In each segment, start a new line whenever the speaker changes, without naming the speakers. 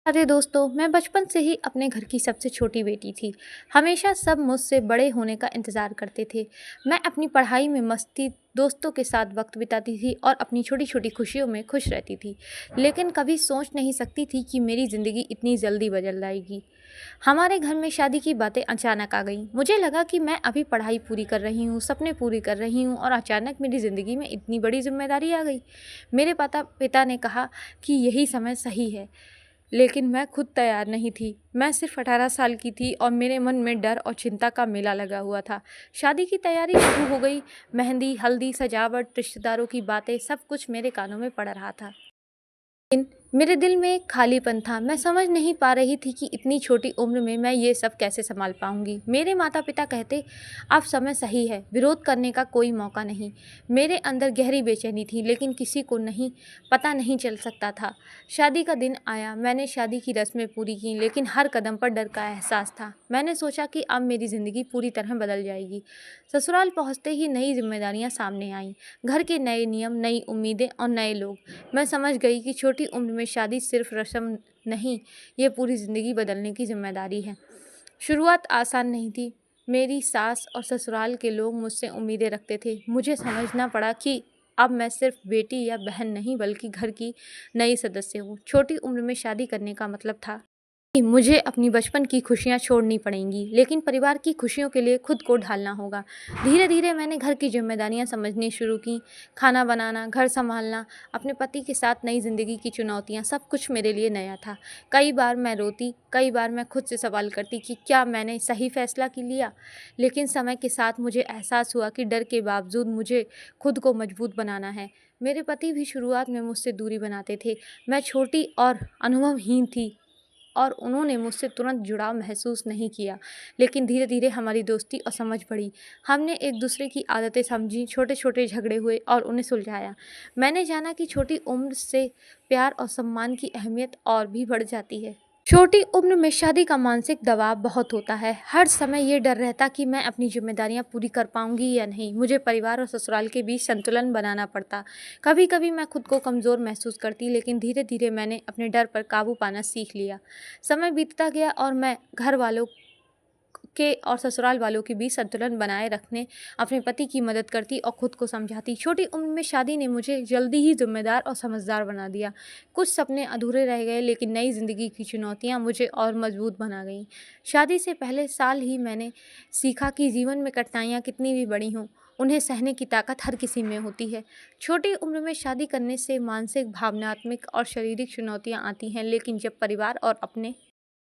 अरे दोस्तों, मैं बचपन से ही अपने घर की सबसे छोटी बेटी थी। हमेशा सब मुझसे बड़े होने का इंतज़ार करते थे। मैं अपनी पढ़ाई में मस्ती, दोस्तों के साथ वक्त बिताती थी और अपनी छोटी-छोटी खुशियों में खुश रहती थी। लेकिन कभी सोच नहीं सकती थी कि मेरी ज़िंदगी इतनी जल्दी बदल जाएगी। हमारे घर में शादी की बातें अचानक आ गईं। मुझे लगा कि मैं अभी पढ़ाई पूरी कर रही हूँ, सपने पूरी कर रही हूँ और अचानक मेरी ज़िंदगी में इतनी बड़ी ज़िम्मेदारी आ गई। मेरे पिता ने कहा कि यही समय सही है। लेकिन मैं खुद तैयार नहीं थी। मैं सिर्फ 18 साल की थी और मेरे मन में डर और चिंता का मेला लगा हुआ था। शादी की तैयारी शुरू हो गई। मेहंदी, हल्दी, सजावट, रिश्तेदारों की बातें, सब कुछ मेरे कानों में पड़ रहा था। लेकिन मेरे दिल में एक खालीपन था। मैं समझ नहीं पा रही थी कि इतनी छोटी उम्र में मैं ये सब कैसे संभाल पाऊंगी। मेरे माता पिता कहते, अब समय सही है, विरोध करने का कोई मौका नहीं। मेरे अंदर गहरी बेचैनी थी, लेकिन किसी को पता नहीं चल सकता था। शादी का दिन आया। मैंने शादी की रस्में पूरी की, लेकिन हर कदम पर डर का एहसास था। मैंने सोचा कि अब मेरी ज़िंदगी पूरी तरह बदल जाएगी। ससुराल पहुँचते ही नई जिम्मेदारियाँ सामने आईं। घर के नए नियम, नई उम्मीदें और नए लोग। मैं समझ गई कि छोटी उम्र में शादी सिर्फ रस्म नहीं, ये पूरी ज़िंदगी बदलने की जिम्मेदारी है। शुरुआत आसान नहीं थी। मेरी सास और ससुराल के लोग मुझसे उम्मीदें रखते थे। मुझे समझना पड़ा कि अब मैं सिर्फ बेटी या बहन नहीं, बल्कि घर की नई सदस्य हूँ। छोटी उम्र में शादी करने का मतलब था कि मुझे अपनी बचपन की खुशियाँ छोड़नी पड़ेंगी, लेकिन परिवार की खुशियों के लिए खुद को ढालना होगा। धीरे-धीरे मैंने घर की ज़िम्मेदारियाँ समझनी शुरू की। खाना बनाना, घर सँभालना, अपने पति के साथ नई ज़िंदगी की चुनौतियाँ, सब कुछ मेरे लिए नया था। कई बार मैं रोती, कई बार मैं खुद से सवाल करती कि क्या मैंने सही फ़ैसला लिया? लेकिन समय के साथ मुझे एहसास हुआ कि डर के बावजूद मुझे खुद को मजबूत बनाना है। मेरे पति भी शुरुआत में मुझसे दूरी बनाते थे। मैं छोटी और अनुभवहीन थी और उन्होंने मुझसे तुरंत जुड़ाव महसूस नहीं किया। लेकिन धीरे-धीरे हमारी दोस्ती और समझ बढ़ी। हमने एक दूसरे की आदतें समझी, छोटे-छोटे झगड़े हुए और उन्हें सुलझाया। मैंने जाना कि छोटी उम्र से प्यार और सम्मान की अहमियत और भी बढ़ जाती है। छोटी उम्र में शादी का मानसिक दबाव बहुत होता है। हर समय ये डर रहता कि मैं अपनी जिम्मेदारियां पूरी कर पाऊंगी या नहीं। मुझे परिवार और ससुराल के बीच संतुलन बनाना पड़ता। कभी-कभी मैं खुद को कमज़ोर महसूस करती, लेकिन धीरे-धीरे मैंने अपने डर पर काबू पाना सीख लिया। समय बीतता गया और मैं घर वालों के और ससुराल वालों के बीच संतुलन बनाए रखने अपने पति की मदद करती और खुद को समझाती। छोटी उम्र में शादी ने मुझे जल्दी ही जिम्मेदार और समझदार बना दिया। कुछ सपने अधूरे रह गए, लेकिन नई ज़िंदगी की चुनौतियां मुझे और मजबूत बना गईं। शादी से पहले साल ही मैंने सीखा कि जीवन में कठिनाइयाँ कितनी भी बड़ी हों, उन्हें सहने की ताकत हर किसी में होती है। छोटी उम्र में शादी करने से मानसिक, भावनात्मक और शारीरिक चुनौतियाँ आती हैं, लेकिन जब परिवार और अपने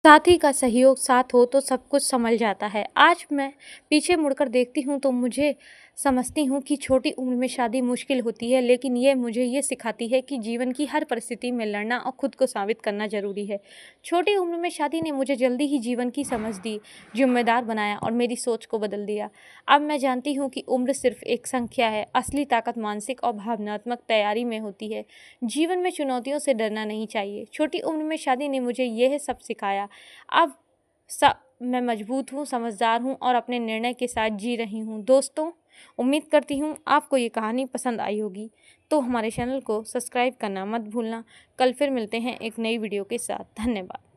साथी का सहयोग साथ हो तो सब कुछ संभल जाता है। आज मैं पीछे मुड़कर देखती हूँ तो मुझे समझती हूँ कि छोटी उम्र में शादी मुश्किल होती है, लेकिन ये मुझे ये सिखाती है कि जीवन की हर परिस्थिति में लड़ना और खुद को साबित करना ज़रूरी है। छोटी उम्र में शादी ने मुझे जल्दी ही जीवन की समझ दी, जिम्मेदार बनाया और मेरी सोच को बदल दिया। अब मैं जानती हूँ कि उम्र सिर्फ एक संख्या है, असली ताकत मानसिक और भावनात्मक तैयारी में होती है। जीवन में चुनौतियों से डरना नहीं चाहिए। छोटी उम्र में शादी ने मुझे यह सब सिखाया। अब मैं मजबूत हूँ, समझदार हूँ और अपने निर्णय के साथ जी रही हूँ। दोस्तों, उम्मीद करती हूँ आपको ये कहानी पसंद आई होगी। तो हमारे चैनल को सब्सक्राइब करना मत भूलना। कल फिर मिलते हैं एक नई वीडियो के साथ। धन्यवाद।